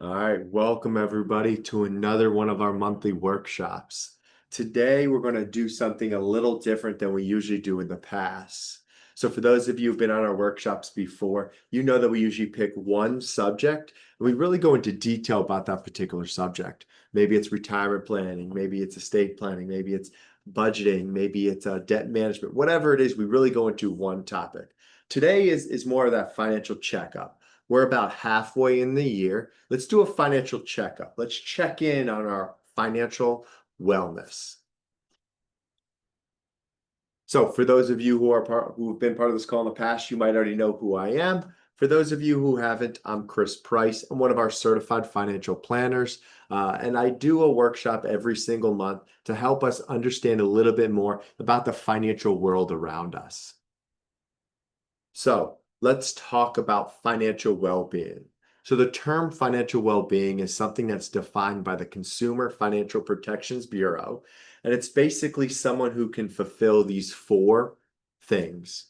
All right, welcome everybody to another one of our monthly workshops. Today, we're going to do something a little different than we usually do in the past. So for those of you who've been on our workshops before, you know that we usually pick one subject and we really go into detail about that particular subject. Maybe it's retirement planning, maybe it's estate planning, maybe it's budgeting, maybe it's debt management, whatever it is, we really go into one topic. Today is more of that financial checkup. We're about halfway in the year. Let's do a financial checkup. Let's check in on our financial wellness. So for those of you who've been part of this call in the past, you might already know who I am. For those of you who haven't, I'm Chris Price. I'm one of our certified financial planners, and I do a workshop every single month to help us understand a little bit more about the financial world around us. So let's talk about financial well-being. So the term financial well-being is something that's defined by the Consumer Financial Protections Bureau, and it's basically someone who can fulfill these four things.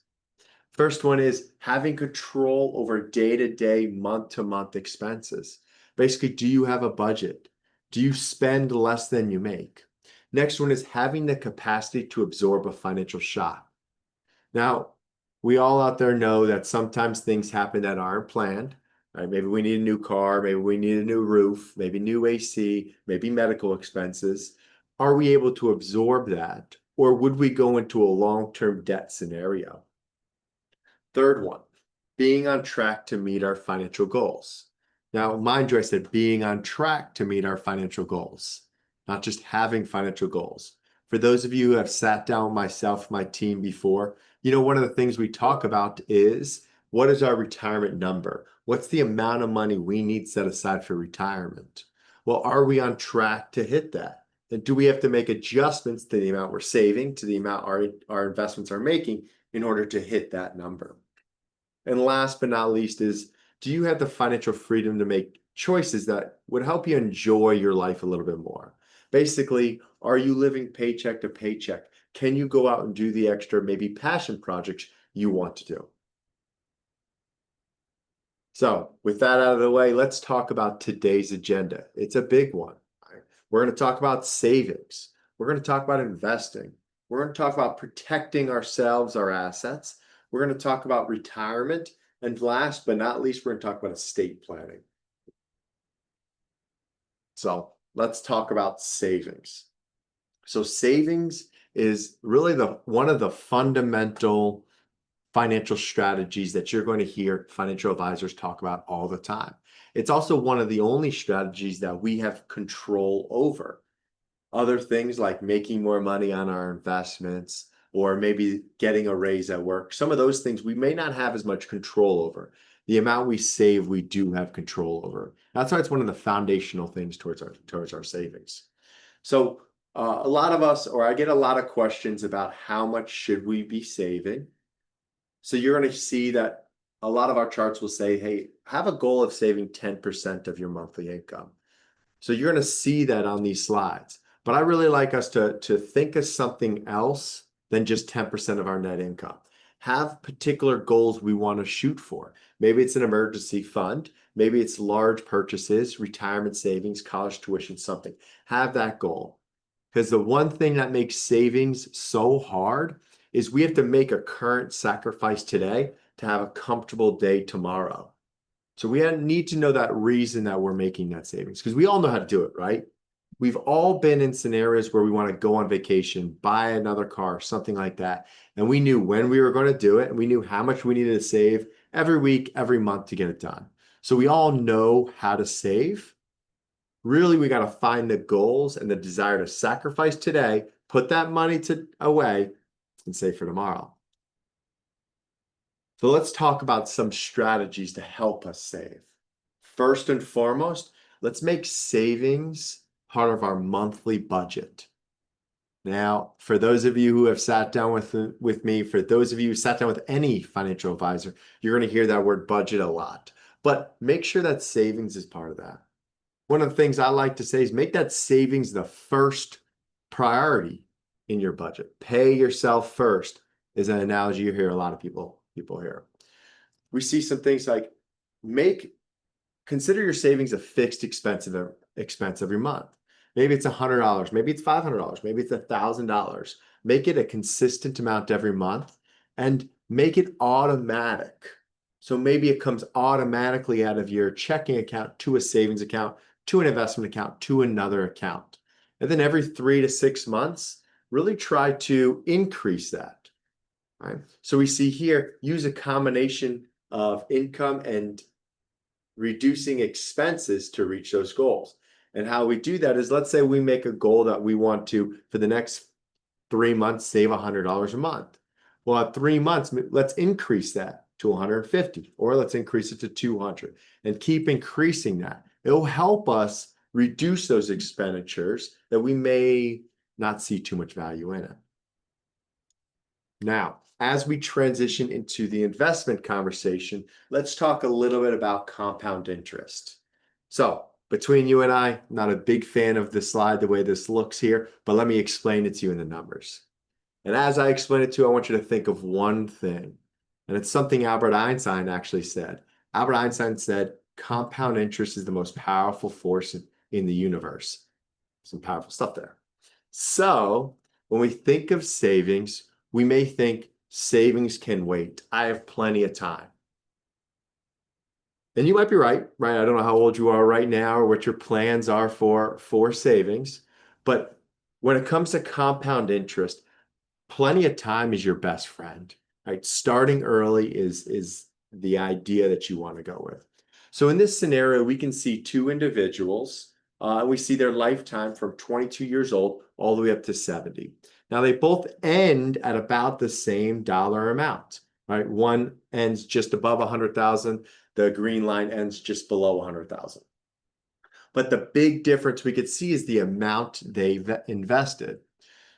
First one is having control over day-to-day, month-to-month expenses. Basically, do you have a budget? Do you spend less than you make? Next one is having the capacity to absorb a financial shock. Now, we all out there know that sometimes things happen that aren't planned, right? Maybe we need a new car, maybe we need a new roof, maybe new AC, maybe medical expenses. Are we able to absorb that? Or would we go into a long-term debt scenario? Third one, being on track to meet our financial goals. Now, mind you, I said being on track to meet our financial goals, not just having financial goals. For those of you who have sat down with myself, my team before, one of the things we talk about is what is our retirement number? What's the amount of money we need set aside for retirement? Well, are we on track to hit that? And do we have to make adjustments to the amount we're saving, to the amount our investments are making in order to hit that number? And last but not least is, do you have the financial freedom to make choices that would help you enjoy your life a little bit more? Basically, are you living paycheck to paycheck? Can you go out and do the extra, maybe passion projects you want to do? So with that out of the way, let's talk about today's agenda. It's a big one. We're going to talk about savings. We're going to talk about investing. We're going to talk about protecting ourselves, our assets. We're going to talk about retirement. And last but not least, we're going to talk about estate planning. So let's talk about savings. So savings is really one of the fundamental financial strategies that you're going to hear financial advisors talk about all the time. It's also one of the only strategies that we have control over. Other things like making more money on our investments or maybe getting a raise at work, some of those things we may not have as much control over. The amount we save, we do have control over. That's why it's one of the foundational things towards our savings. So a lot of us, or I get a lot of questions about how much should we be saving. So you're going to see that a lot of our charts will say, hey, have a goal of saving 10% of your monthly income. So you're going to see that on these slides. But I really like us to think of something else than just 10% of our net income. Have particular goals we want to shoot for. Maybe it's an emergency fund. Maybe it's large purchases, retirement savings, college tuition, something. Have that goal. Because the one thing that makes savings so hard is we have to make a current sacrifice today to have a comfortable day tomorrow. So we need to know that reason that we're making that savings, because we all know how to do it, right? We've all been in scenarios where we want to go on vacation, buy another car, something like that. And we knew when we were going to do it, and we knew how much we needed to save every week, every month to get it done. So we all know how to save. Really, we got to find the goals and the desire to sacrifice today, put that money away, and save for tomorrow. So let's talk about some strategies to help us save. First and foremost, let's make savings part of our monthly budget. Now, for those of you who have sat down with me, for those of you who sat down with any financial advisor, you're going to hear that word budget a lot. But make sure that savings is part of that. One of the things I like to say is make that savings the first priority in your budget. Pay yourself first is an analogy you hear a lot of people hear. We see some things like make consider your savings a fixed expense every month. Maybe it's $100, maybe it's $500, maybe it's $1,000. Make it a consistent amount every month and make it automatic. So maybe it comes automatically out of your checking account to a savings account, to an investment account, to another account. And then every 3 to 6 months, really try to increase that. Right? So we see here, use a combination of income and reducing expenses to reach those goals. And how we do that is, let's say we make a goal that we want to, for the next 3 months, save $100 a month. Well, at 3 months, let's increase that to 150, or let's increase it to 200 and keep increasing that. It'll help us reduce those expenditures that we may not see too much value in it. Now, as we transition into the investment conversation, let's talk a little bit about compound interest. So between you and I, not a big fan of the slide, the way this looks here, but let me explain it to you in the numbers. And as I explain it to you, I want you to think of one thing. And it's something Albert Einstein actually said. Albert Einstein said, compound interest is the most powerful force in the universe. Some powerful stuff there. So when we think of savings, we may think savings can wait. I have plenty of time. And you might be right? I don't know how old you are right now or what your plans are for savings. But when it comes to compound interest, plenty of time is your best friend, right? Starting early is the idea that you want to go with. So in this scenario, we can see two individuals. We see their lifetime from 22 years old all the way up to 70. Now, they both end at about the same dollar amount, right? One ends just above 100,000. The green line ends just below 100,000. But the big difference we could see is the amount they've invested.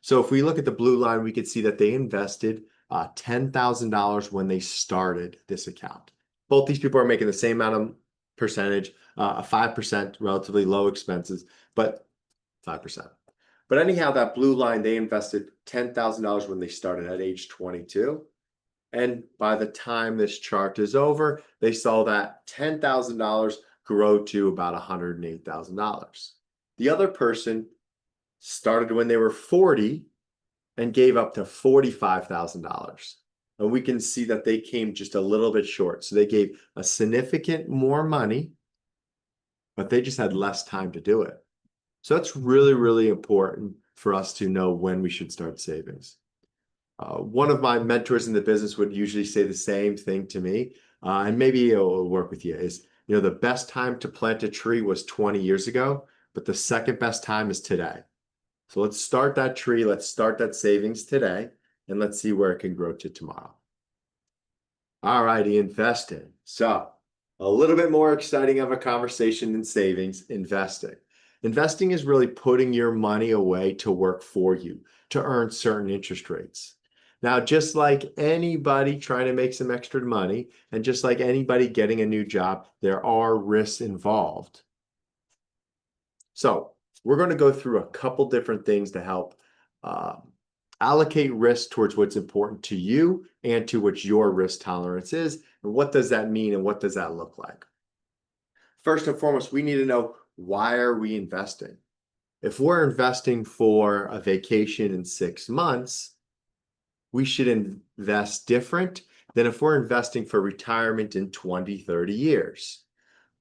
So if we look at the blue line, we could see that they invested $10,000 when they started this account. Both these people are making the same amount of percentage, 5%, relatively low expenses, but 5%. But anyhow, that blue line, they invested $10,000 when they started at age 22. And by the time this chart is over, they saw that $10,000 grow to about $108,000. The other person started when they were 40 and gave up to $45,000. And we can see that they came just a little bit short. So they gave a significant more money, but they just had less time to do it. So that's really, really important for us to know when we should start savings. One of my mentors in the business would usually say the same thing to me, and maybe it'll work with you, is, the best time to plant a tree was 20 years ago, but the second best time is today. So let's start that tree, let's start that savings today, and let's see where it can grow to tomorrow. All righty, investing. So a little bit more exciting of a conversation than savings, investing. Investing is really putting your money away to work for you, to earn certain interest rates. Now, just like anybody trying to make some extra money, and just like anybody getting a new job, there are risks involved. So we're going to go through a couple different things to help allocate risk towards what's important to you and to what your risk tolerance is. And what does that mean and what does that look like? First and foremost, we need to know, why are we investing? If we're investing for a vacation in 6 months, we should invest different than if we're investing for retirement in 20, 30 years.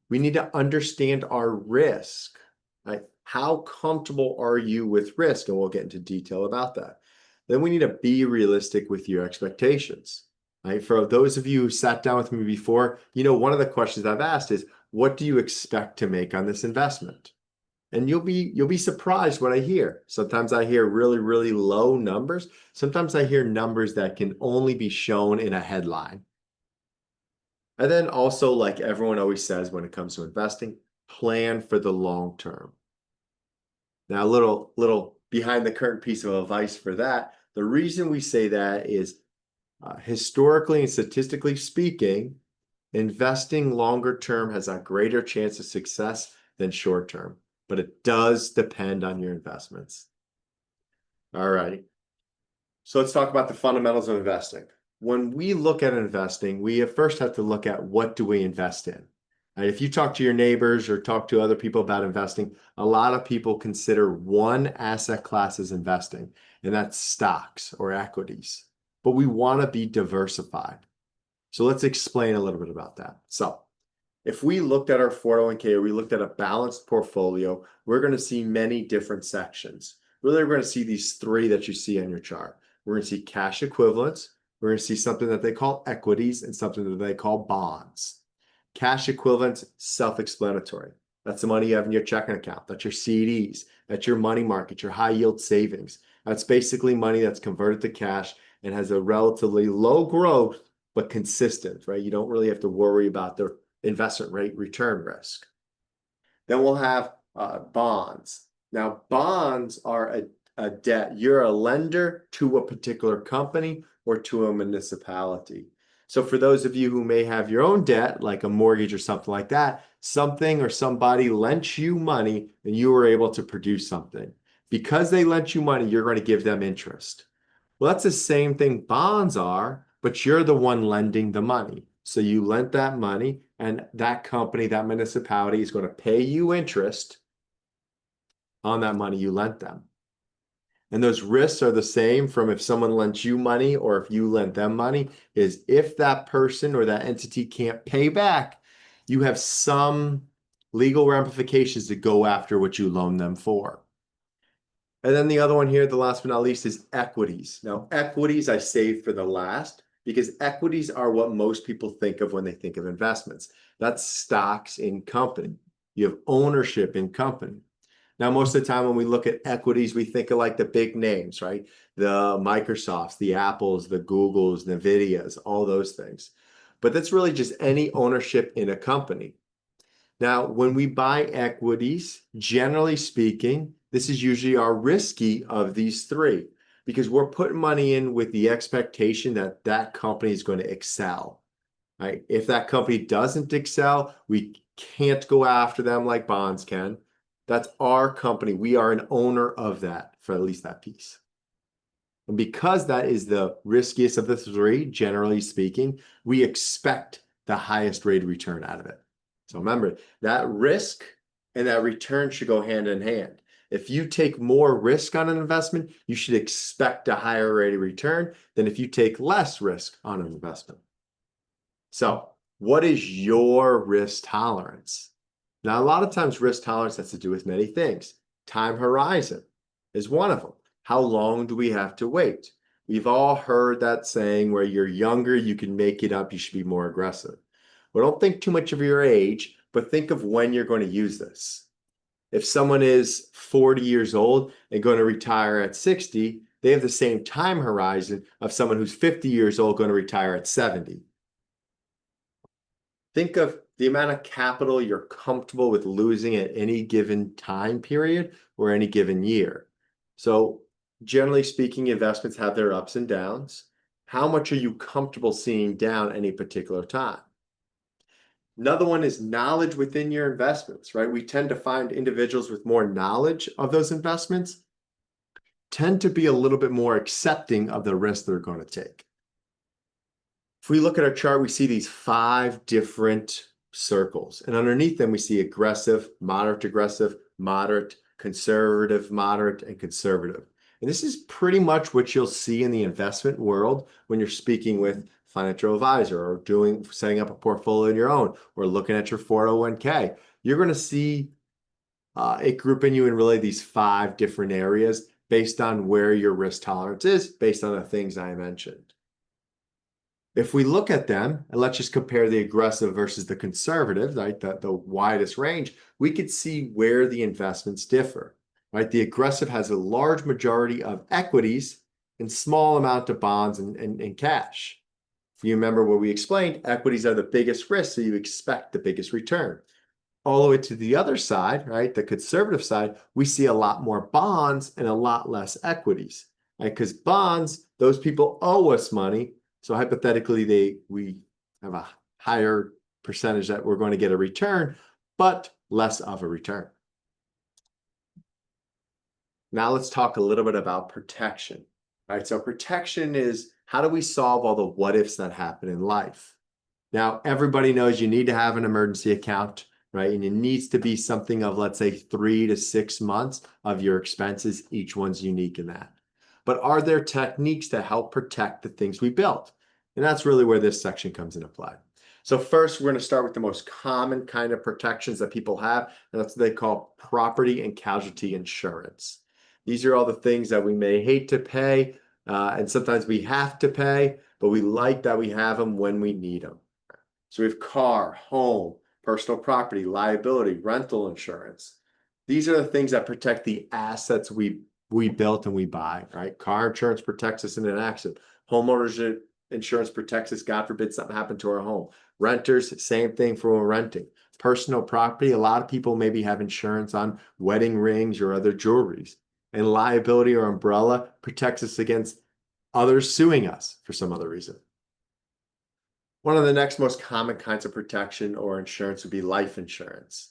We need to understand our risk, right? How comfortable are you with risk? And we'll get into detail about that. Then we need to be realistic with your expectations, right? For those of you who sat down with me before, one of the questions I've asked is, what do you expect to make on this investment? And you'll be surprised what I hear. Sometimes I hear really, really low numbers. Sometimes I hear numbers that can only be shown in a headline. And then also, like everyone always says when it comes to investing, plan for the long term. Now, a little behind the curtain piece of advice for that. The reason we say that is historically and statistically speaking, investing longer term has a greater chance of success than short term, but it does depend on your investments. All right. So let's talk about the fundamentals of investing. When we look at investing, we first have to look at, what do we invest in? Right? If you talk to your neighbors or talk to other people about investing, a lot of people consider one asset class as investing, and that's stocks or equities. But we want to be diversified. So let's explain a little bit about that. So if we looked at our 401k or we looked at a balanced portfolio, we're going to see many different sections. Really, we're going to see these three that you see on your chart. We're going to see cash equivalents. We're going to see something that they call equities and something that they call bonds. Cash equivalents, self-explanatory. That's the money you have in your checking account. That's your CDs. That's your money market, your high yield savings. That's basically money that's converted to cash and has a relatively low growth, but consistent, right? You don't really have to worry about the investment rate return risk. Then we'll have bonds. Now, bonds are a debt. You're a lender to a particular company or to a municipality. So for those of you who may have your own debt, like a mortgage or something like that, something or somebody lent you money and you were able to produce something. Because they lent you money, you're going to give them interest. Well, that's the same thing bonds are, but you're the one lending the money. So you lent that money, and that company, that municipality is going to pay you interest on that money you lent them. And those risks are the same from if someone lent you money or if you lent them money, is if that person or that entity can't pay back, you have some legal ramifications to go after what you loaned them for. And then the other one here, the last but not least, is equities. Now, equities I saved for the last because equities are what most people think of when they think of investments. That's stocks in company. You have ownership in company. Now, most of the time when we look at equities, we think of like the big names, right? The Microsofts, the Apples, the Googles, NVIDIAs, all those things. But that's really just any ownership in a company. Now, when we buy equities, generally speaking, this is usually our risky of these three because we're putting money in with the expectation that that company is going to excel. Right? If that company doesn't excel, we can't go after them like bonds can. That's our company. We are an owner of that for at least that piece. And because that is the riskiest of the three, generally speaking, we expect the highest rate of return out of it. So remember, that risk and that return should go hand in hand. If you take more risk on an investment, you should expect a higher rate of return than if you take less risk on an investment. So what is your risk tolerance? Now, a lot of times risk tolerance has to do with many things. Time horizon is one of them. How long do we have to wait? We've all heard that saying where you're younger, you can make it up, you should be more aggressive. Well, don't think too much of your age, but think of when you're going to use this. If someone is 40 years old and going to retire at 60, they have the same time horizon of someone who's 50 years old going to retire at 70. Think of the amount of capital you're comfortable with losing at any given time period or any given year. So generally speaking, investments have their ups and downs. How much are you comfortable seeing down any particular time? Another one is knowledge within your investments, right? We tend to find individuals with more knowledge of those investments tend to be a little bit more accepting of the risk they're going to take. If we look at our chart, we see these 5 different circles, and underneath them we see aggressive, moderate, conservative, moderate, and conservative. And this is pretty much what you'll see in the investment world when you're speaking with financial advisor or setting up a portfolio on your own or looking at your 401k. You're going to see it grouping you in really these 5 different areas based on where your risk tolerance is, based on the things I mentioned. If we look at them, and let's just compare the aggressive versus the conservative, right, the widest range, we could see where the investments differ. Right? The aggressive has a large majority of equities and small amount of bonds and cash. If you remember what we explained, equities are the biggest risk, so you expect the biggest return. All the way to the other side, right, the conservative side, we see a lot more bonds and a lot less equities. Right? Because bonds, those people owe us money. So hypothetically, we have a higher percentage that we're going to get a return, but less of a return. Now let's talk a little bit about protection. Right? So protection is how do we solve all the what ifs that happen in life? Now, everybody knows you need to have an emergency account, right? And it needs to be something of, let's say, 3 to 6 months of your expenses. Each one's unique in that. But are there techniques to help protect the things we built? And that's really where this section comes into play. So first, we're going to start with the most common kind of protections that people have, and that's what they call property and casualty insurance. These are all the things that we may hate to pay, and sometimes we have to pay, but we like that we have them when we need them. So we have car, home, personal property, liability, rental insurance. These are the things that protect the assets we built and we buy, right? Car insurance protects us in an accident. Homeowners insurance protects us, God forbid something happened to our home. Renters, same thing for when we're renting. Personal property, a lot of people maybe have insurance on wedding rings or other jewelries. And liability or umbrella protects us against others suing us for some other reason. One of the next most common kinds of protection or insurance would be life insurance.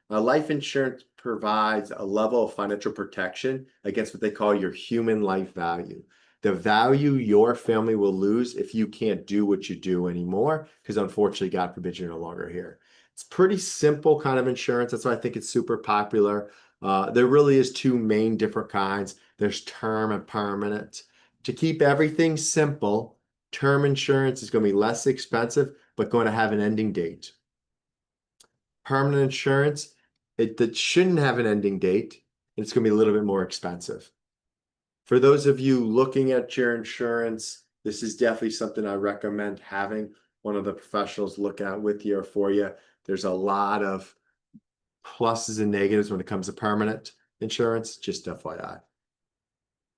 Life insurance provides a level of financial protection against what they call your human life value. The value your family will lose if you can't do what you do anymore, because unfortunately, God forbid, you're no longer here. It's pretty simple kind of insurance. That's why I think it's super popular. There really is two main different kinds. There's term and permanent. To keep everything simple, term insurance is going to be less expensive, but going to have an ending date. Permanent insurance, that shouldn't have an ending date. It's going to be a little bit more expensive. For those of you looking at your insurance, this is definitely something I recommend having one of the professionals look at with you or for you. There's a lot of pluses and negatives when it comes to permanent insurance, just FYI.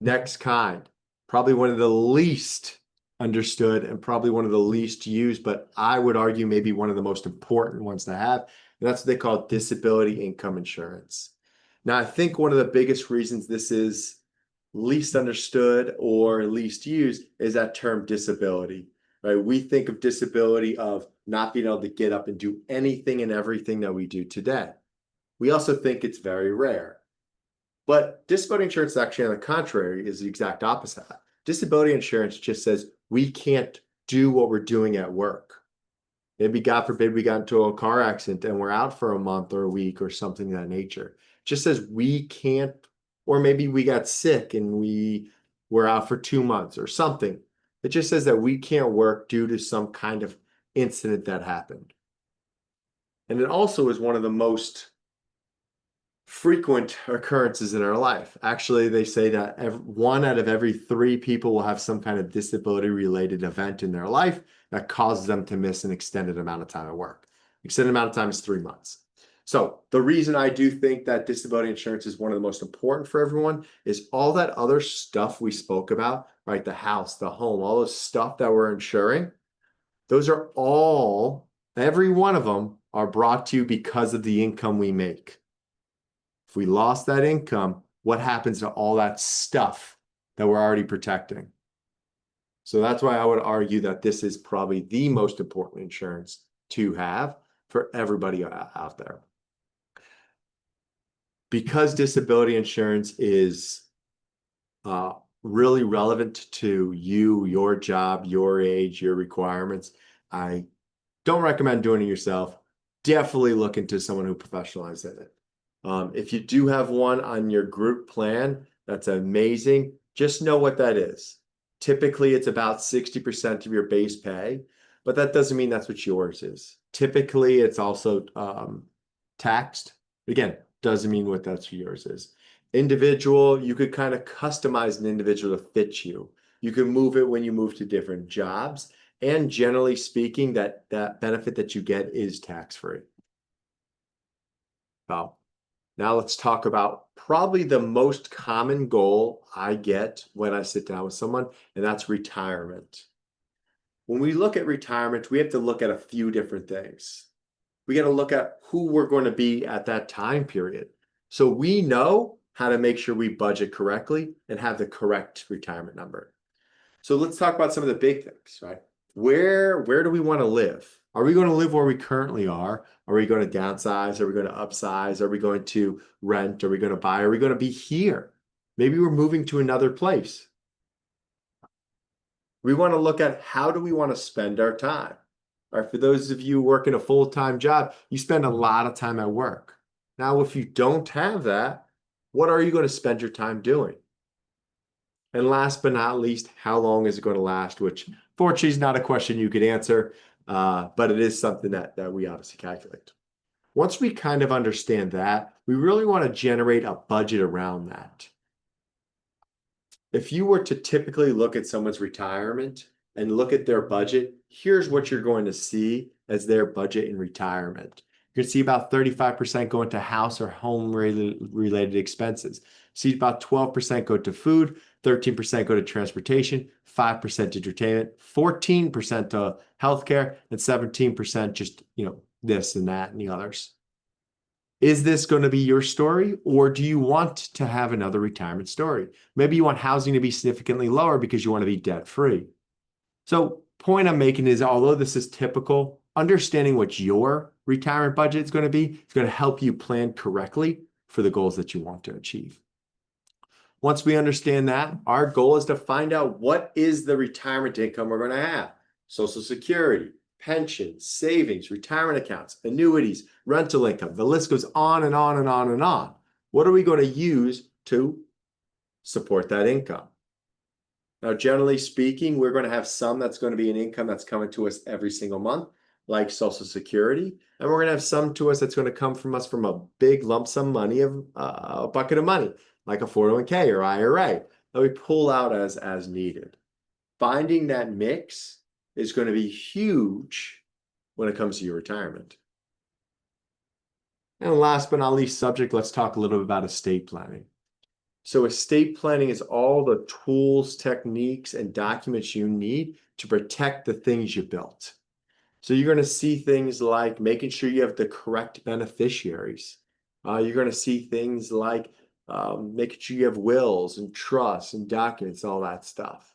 Next kind, probably one of the least understood and probably one of the least used, but I would argue maybe one of the most important ones to have. And that's what they call disability income insurance. Now, I think one of the biggest reasons this is least understood or least used is that term disability, right? We think of disability of not being able to get up and do anything and everything that we do today. We also think it's very rare. But disability insurance, actually, on the contrary, is the exact opposite. Disability insurance just says we can't do what we're doing at work. Maybe, God forbid, we got into a car accident and we're out for a month or a week or something of that nature. It just says we can't, or maybe we got sick and we were out for 2 months or something. It just says that we can't work due to some kind of incident that happened. And it also is one of the most frequent occurrences in our life. Actually, they say that 1 out of every 3 people will have some kind of disability-related event in their life that causes them to miss an extended amount of time at work. Extended amount of time is 3 months. So the reason I do think that disability insurance is one of the most important for everyone is all that other stuff we spoke about, right? The house, the home, all those stuff that we're insuring. Those are all, every one of them are brought to you because of the income we make. If we lost that income, what happens to all that stuff that we're already protecting? So that's why I would argue that this is probably the most important insurance to have for everybody out there. Because disability insurance is really relevant to you, your job, your age, your requirements, I don't recommend doing it yourself. Definitely look into someone who professionalizes in it. If you do have one on your group plan, that's amazing. Just know what that is. Typically, it's about 60% of your base pay, but that doesn't mean that's what yours is. Typically, it's also taxed. Again, doesn't mean what that's yours is. Individual, you could kind of customize an individual to fit you. You can move it when you move to different jobs. And generally speaking, that benefit that you get is tax-free. So now let's talk about probably the most common goal I get when I sit down with someone, and that's retirement. When we look at retirement, we have to look at a few different things. We got to look at who we're going to be at that time period. So we know how to make sure we budget correctly and have the correct retirement number. So let's talk about some of the big things, right? Where do we want to live? Are we going to live where we currently are? Are we going to downsize? Are we going to upsize? Are we going to rent? Are we going to buy? Are we going to be here? Maybe we're moving to another place. We want to look at how do we want to spend our time, All right, for those of you working a full-time job, you spend a lot of time at work. Now, if you don't have that, what are you going to spend your time doing? And last but not least, how long is it going to last? Which fortunately is not a question you could answer, but it is something that we obviously calculate. Once we kind of understand that, we really want to generate a budget around that. If you were to typically look at someone's retirement and look at their budget, here's what you're going to see as their budget in retirement. You can see about 35% going to house or home related expenses. See about 12% go to food, 13% go to transportation, 5% to entertainment, 14% to healthcare, and 17% just, this and that and the others. Is this going to be your story, or do you want to have another retirement story? Maybe you want housing to be significantly lower because you want to be debt free. So point I'm making is, although this is typical, understanding what your retirement budget is going to be is going to help you plan correctly for the goals that you want to achieve. Once we understand that, our goal is to find out what is the retirement income we're going to have. Social Security, pensions, savings, retirement accounts, annuities, rental income. The list goes on and on and on and on. What are we going to use to support that income? Now, generally speaking, we're going to have some that's going to be an income that's coming to us every single month, like Social Security. And we're going to have some to us that's going to come from us from a big lump sum money of a bucket of money, like a 401k or IRA that we pull out as needed. Finding that mix is going to be huge when it comes to your retirement. And last but not least subject, let's talk a little bit about estate planning. So estate planning is all the tools, techniques, and documents you need to protect the things you built. So you're going to see things like making sure you have the correct beneficiaries. You're going to see things like making sure you have wills and trusts and documents, all that stuff.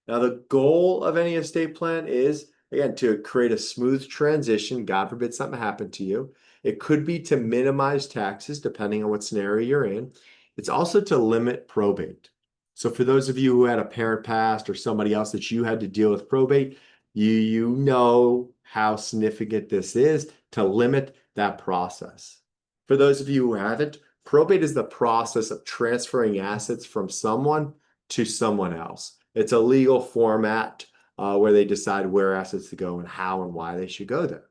Now, the goal of any estate plan is, again, to create a smooth transition. God forbid something happened to you. It could be to minimize taxes, depending on what scenario you're in. It's also to limit probate. So for those of you who had a parent passed or somebody else that you had to deal with probate, you know how significant this is to limit that process. For those of you who haven't, probate is the process of transferring assets from someone to someone else. It's a legal format where they decide where assets to go and how and why they should go there.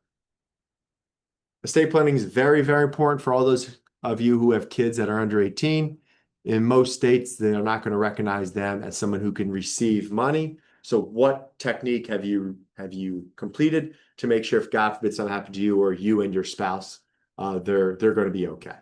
Estate planning is very, very important for all those of you who have kids that are under 18. In most states, they're not going to recognize them as someone who can receive money. So what technique have you completed to make sure if God forbid something happened to you or you and your spouse, they're going to be okay?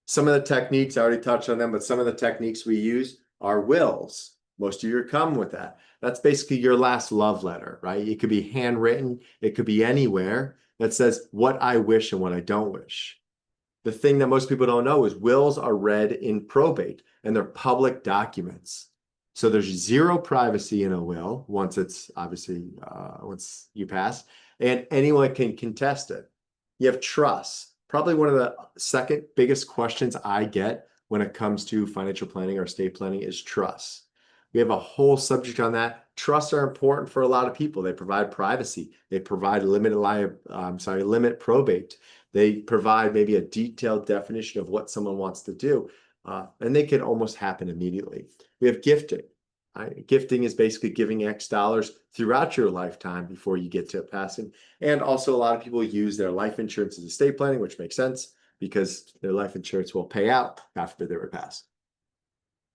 Some of the techniques, I already touched on them, but some of the techniques we use are wills. Most of you are common with that. That's basically your last love letter, right? It could be handwritten. It could be anywhere that says what I wish and what I don't wish. The thing that most people don't know is wills are read in probate and they're public documents. So there's zero privacy in a will once it's obviously, once you pass, and anyone can contest it. You have trust. Probably one of the second biggest questions I get when it comes to financial planning or estate planning is trust. We have a whole subject on that. Trusts are important for a lot of people. They provide privacy. They provide limit probate. They provide maybe a detailed definition of what someone wants to do, and they can almost happen immediately. We have gifting. Gifting is basically giving X dollars throughout your lifetime before you get to passing. And also a lot of people use their life insurance as estate planning, which makes sense because their life insurance will pay out after they were passed.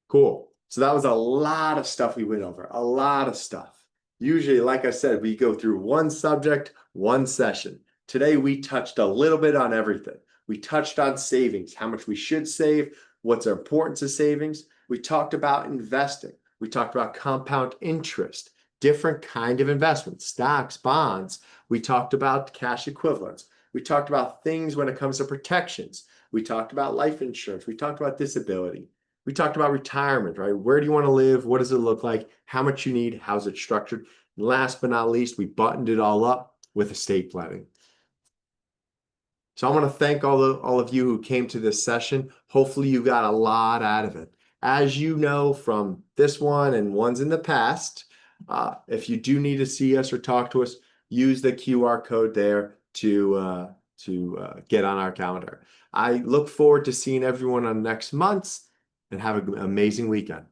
Cool. So that was a lot of stuff we went over, a lot of stuff. Usually, like I said, we go through one subject, one session. Today, we touched a little bit on everything. We touched on savings, how much we should save, what's the importance of savings. We talked about investing. We talked about compound interest, different kind of investments, stocks, bonds. We talked about cash equivalents. We talked about things when it comes to protections. We talked about life insurance. We talked about disability. We talked about retirement, right? Where do you want to live? What does it look like? How much you need? How's it structured? And last but not least, we buttoned it all up with estate planning. So I want to thank all of you who came to this session. Hopefully you got a lot out of it. As you know from this one and ones in the past, if you do need to see us or talk to us, use the QR code there to get on our calendar. I look forward to seeing everyone on next month's and have an amazing weekend.